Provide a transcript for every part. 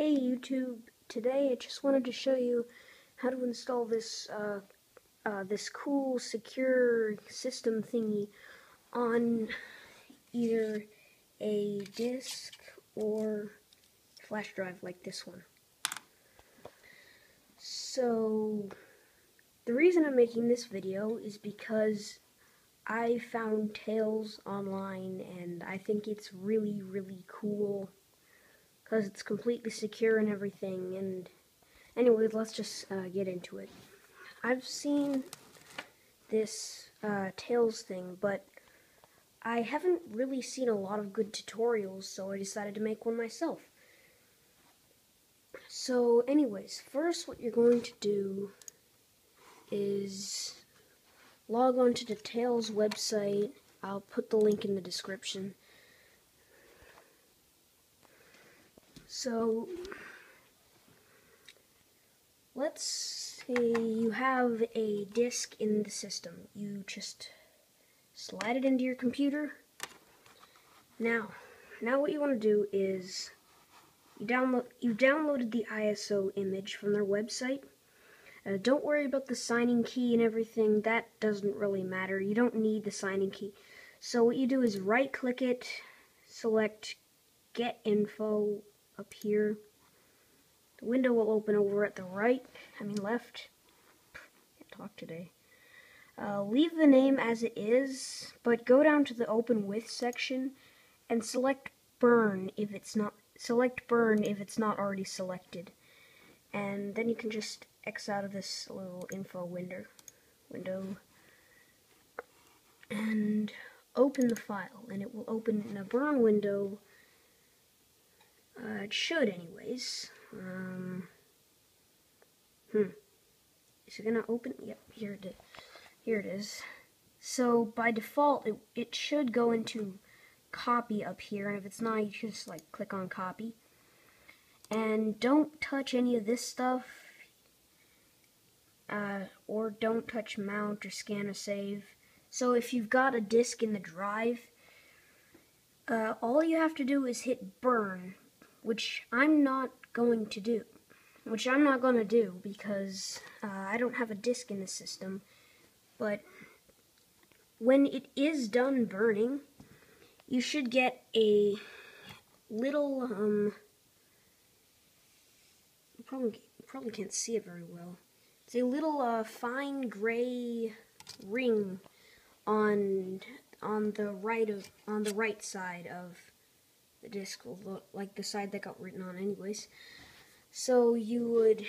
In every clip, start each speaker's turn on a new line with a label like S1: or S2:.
S1: Hey YouTube, today I just wanted to show you how to install this this cool secure system thingy on either a disk or flash drive like this one. So the reason I'm making this video is because I found Tails online and I think it's really cool because it's completely secure and everything. And anyways, let's just get into it. I've seen this Tails thing, but I haven't really seen a lot of good tutorials, so I decided to make one myself. So anyways, first what you're going to do is log on to the Tails website. I'll put the link in the description. So let's say you have a disk in the system. You just slide it into your computer. Now what you want to do is you downloaded the ISO image from their website. Don't worry about the signing key and everything. That doesn't really matter. You don't need the signing key. So what you do is right click it, select Get Info up here. The window will open over at the left. Can't talk today. Leave the name as it is, but go down to the Open With section and select Burn if it's not already selected. And then you can just X out of this little info window and open the file, and it will open in a burn window. It should anyways. Is it gonna open? Yep, here it is. So by default it should go into copy up here, and if it's not, you just click on copy. And don't touch any of this stuff, or don't touch mount or scan or save. So if you've got a disk in the drive, all you have to do is hit burn, which I'm not going to do. Because I don't have a disk in the system. But when it is done burning, you should get a little you probably can't see it very well. It's a little fine gray ring on the right side of the disk, like the side that got written on anyways. So you would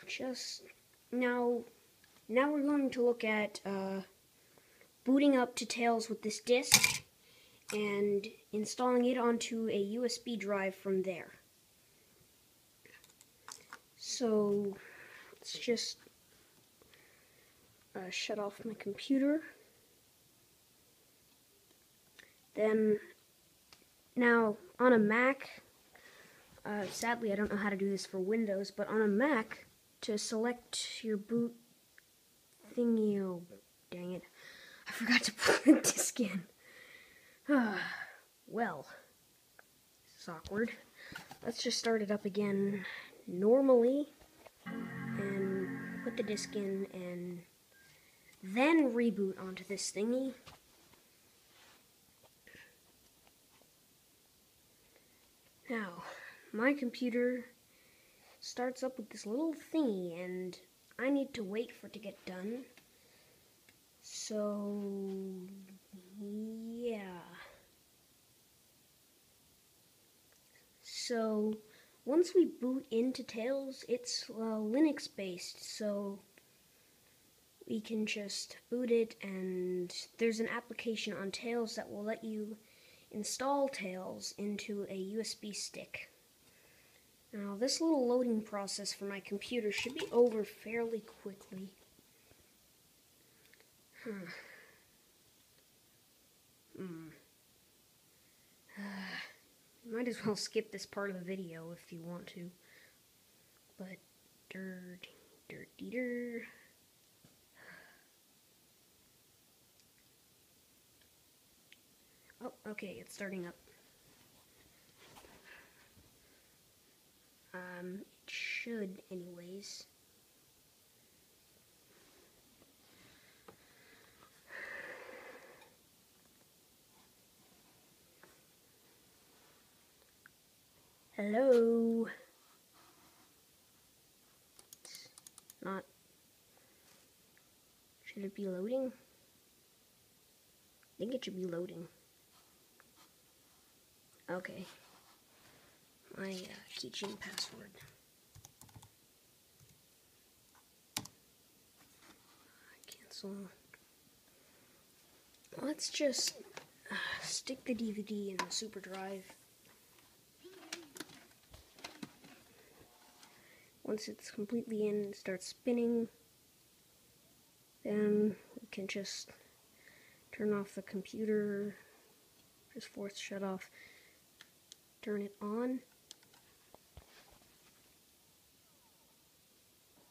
S1: just now we're going to look at booting up to Tails with this disk and installing it onto a USB drive from there. So let's just shut off my computer. Then now on a Mac, sadly I don't know how to do this for Windows, but on a Mac, to select your boot thingy, oh dang it, I forgot to put the disk in. Well, this is awkward. Let's just start it up again normally and put the disk in and then reboot onto this thingy. Now, my computer starts up with this little thingy and I need to wait for it to get done. So, yeah. So, once we boot into Tails, it's Linux based, so we can just boot it, and there's an application on Tails that will let you install Tails into a USB stick. Now, this little loading process for my computer should be over fairly quickly. Might as well skip this part of the video if you want to. But oh, okay, it's starting up. It should anyways. Hello? It's not. Should it be loading? I think it should be loading. Okay. My keychain password. Cancel. Let's just stick the DVD in the super drive. Once it's completely in and starts spinning, then we can just turn off the computer, just force shut off, turn it on.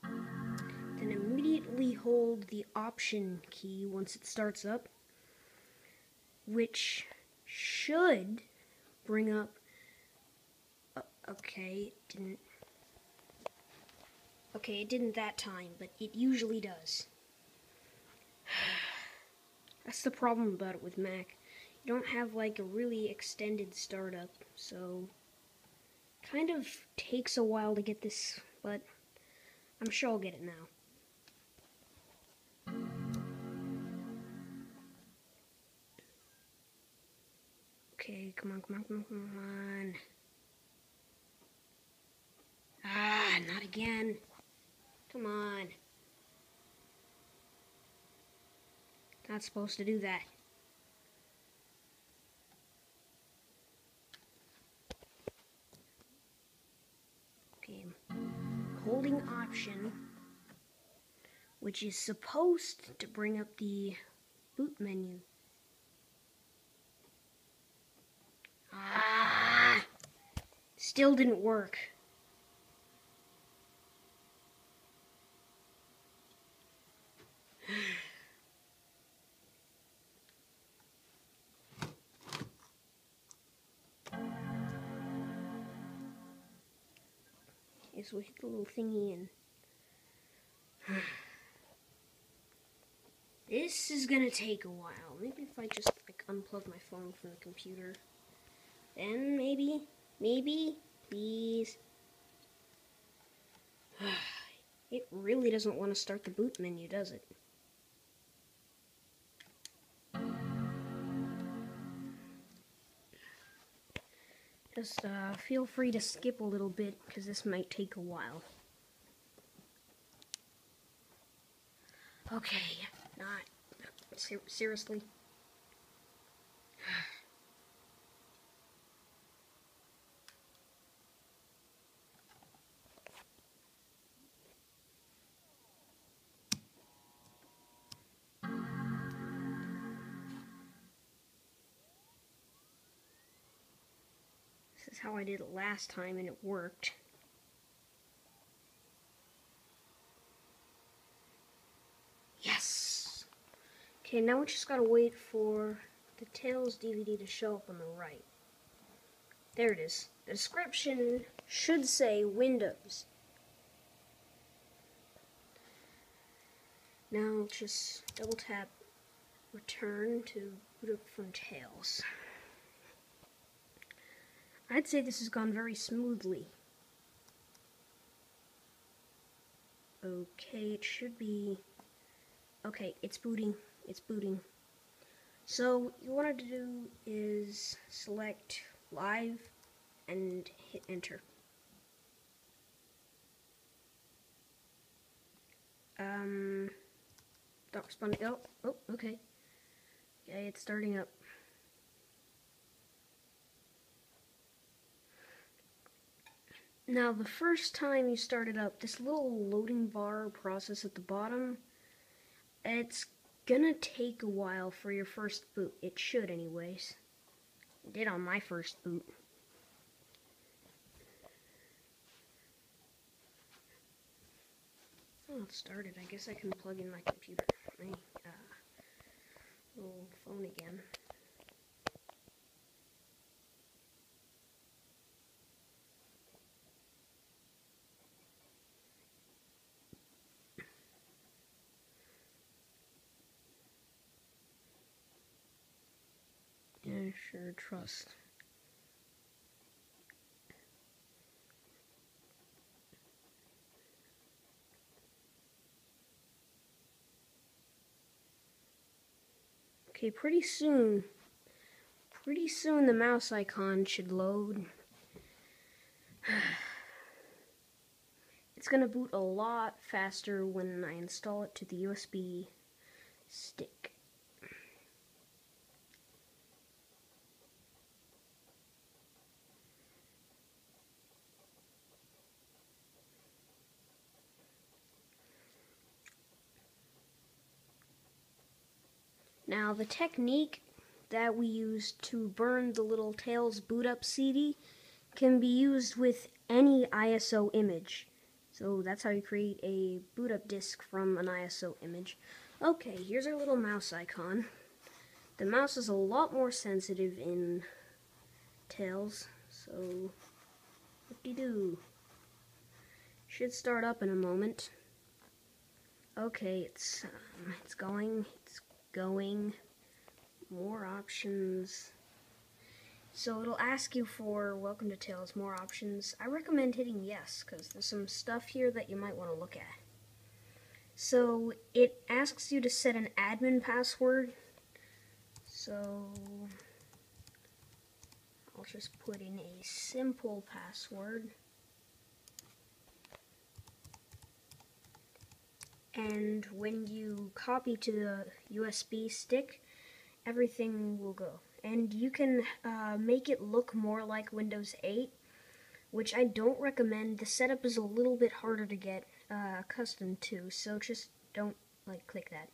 S1: Then immediately hold the Option key once it starts up, which should bring up, okay, it didn't that time, but it usually does. That's the problem about it with Mac. You don't have like a really extended startup, so kind of takes a while to get this, but I'm sure I'll get it now. Okay, come on. Ah, not again. Come on. Not supposed to do that. Okay, holding Option, which is supposed to bring up the boot menu. Ah, still didn't work. Okay, so we hit the little thingy and this is gonna take a while. Maybe if I just like unplug my phone from the computer, then maybe, please. It really doesn't want to start the boot menu, does it? Just feel free to skip a little bit, because this might take a while. Okay, seriously? This is how I did it last time and it worked. Yes! Okay, now we just gotta wait for the Tales DVD to show up on the right. There it is. The description should say Windows. Now just double tap Return to boot up from Tales. I'd say this has gone very smoothly. Okay, it should be... Okay, it's booting. It's booting. So, what you want to do is select Live and hit Enter. Not responding. Oh, okay. Okay, it's starting up. Now, the first time you start it up, this little loading bar process at the bottom, it's gonna take a while for your first boot. It should, anyways. It did on my first boot. Oh, it started. I guess I can plug in my computer, my little phone again. to trust. Okay, pretty soon the mouse icon should load. It's gonna boot a lot faster when I install it to the USB stick. Now, the technique that we use to burn the little Tails boot up CD can be used with any ISO image. So that's how you create a boot up disk from an ISO image. Okay, here's our little mouse icon. The mouse is a lot more sensitive in Tails, so whoop-de-doo. Should start up in a moment. Okay, it's going. More options. So it'll ask you for welcome to Tails, more options. I recommend hitting yes, because there's some stuff here that you might want to look at. So it asks you to set an admin password. So I'll just put in a simple password. And when you copy to the USB stick, everything will go. And you can make it look more like Windows 8, which I don't recommend. The setup is a little bit harder to get accustomed to, so just don't click that.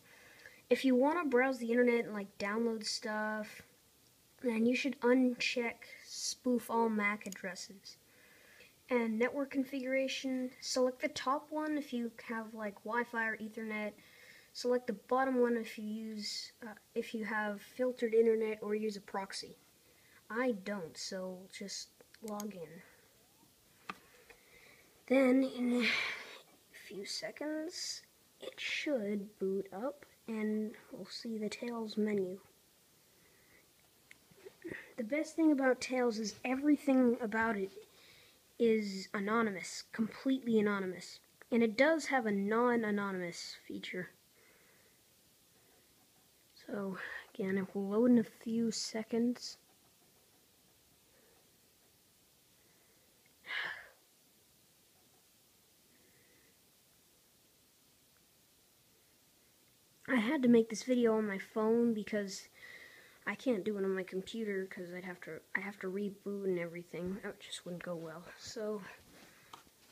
S1: If you want to browse the internet and download stuff, then you should uncheck spoof all MAC addresses. And network configuration, select the top one if you have Wi-Fi or Ethernet. Select the bottom one if you have filtered internet or use a proxy. I don't, so just log in. Then in a few seconds it should boot up and we'll see the Tails menu. The best thing about Tails is everything about it is anonymous, completely anonymous. And it does have a non-anonymous feature. So, again, it will load in a few seconds. I had to make this video on my phone because I can't do it on my computer because I have to reboot and everything. That just wouldn't go well. So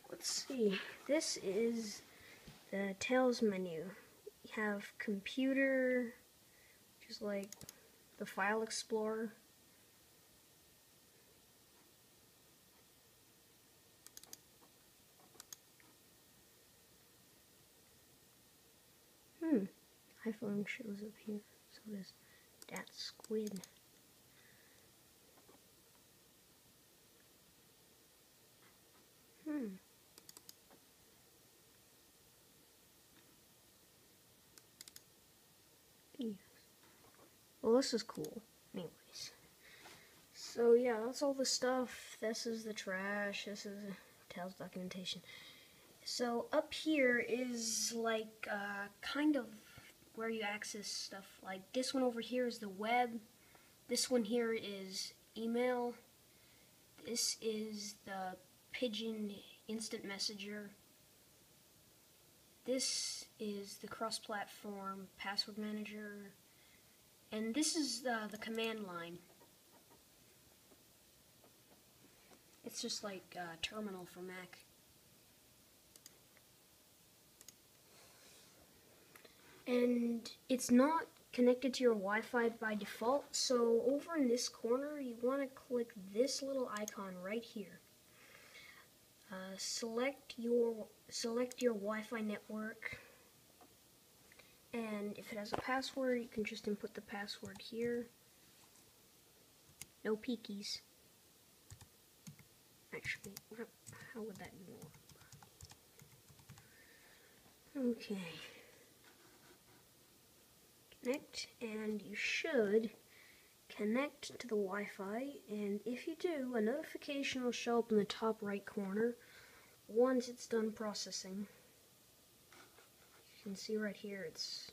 S1: let's see. This is the Tails menu. We have computer, which is the file explorer. iPhone shows up here. So does that squid. Yes. Well, this is cool. Anyways. So yeah, that's all the stuff. This is the trash. This is Tails documentation. So up here is kind of where you access stuff. This one over here is the web. This one here is email. This is the Pigeon instant messenger. This is the cross-platform password manager. And this is the command line. It's just like terminal for Mac. And it's not connected to your Wi-Fi by default, so over in this corner you want to click this little icon right here. Select your Wi-Fi network, and if it has a password you can just input the password here. No peekies. Actually, how would that work? Okay. Connect, and you should connect to the Wi-Fi, and if you do, a notification will show up in the top right corner once it's done processing. You can see right here it's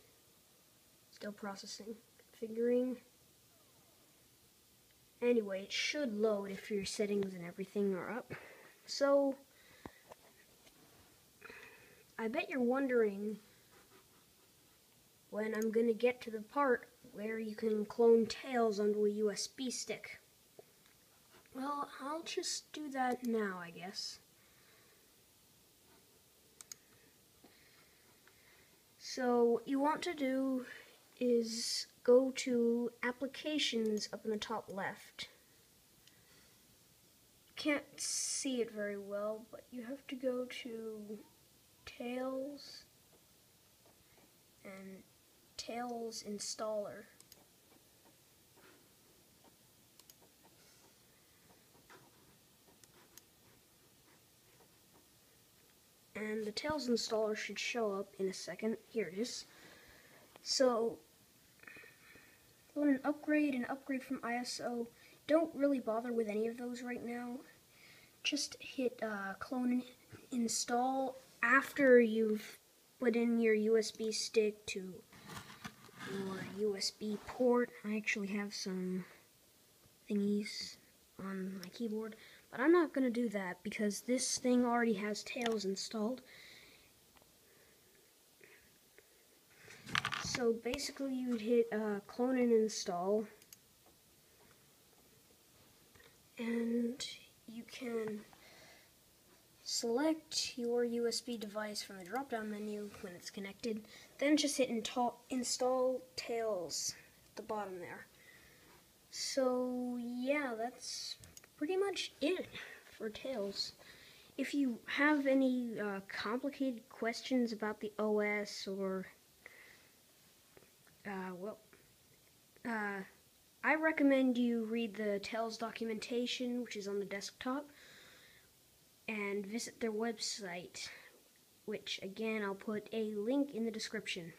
S1: still processing, configuring. Anyway, it should load if your settings and everything are up. So, I bet you're wondering when I'm going to get to the part where you can clone Tails onto a USB stick. Well, I'll just do that now, I guess. So, what you want to do is go to Applications up in the top left. Can't see it very well, but you have to go to Tails and Tails Installer. And the Tails installer should show up in a second. Here it is. So, when an upgrade from ISO, don't really bother with any of those right now. Just hit clone and install after you've put in your USB stick to your USB port. I actually have some thingies on my keyboard, but I'm not going to do that because this thing already has Tails installed. So basically you would hit clone and install, and you can select your USB device from the drop-down menu when it's connected, then just hit install Tails at the bottom there. So yeah, that's pretty much it for Tails. If you have any complicated questions about the OS or I recommend you read the Tails documentation, which is on the desktop, and visit their website, which again I'll put a link in the description.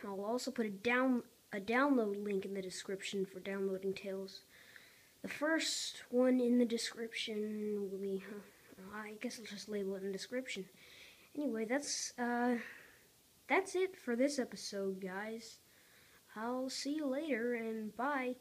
S1: I'll also put a download link in the description for downloading Tails. The first one in the description will be, I guess I'll just label it in the description. Anyway, that's it for this episode, guys. I'll see you later, and bye.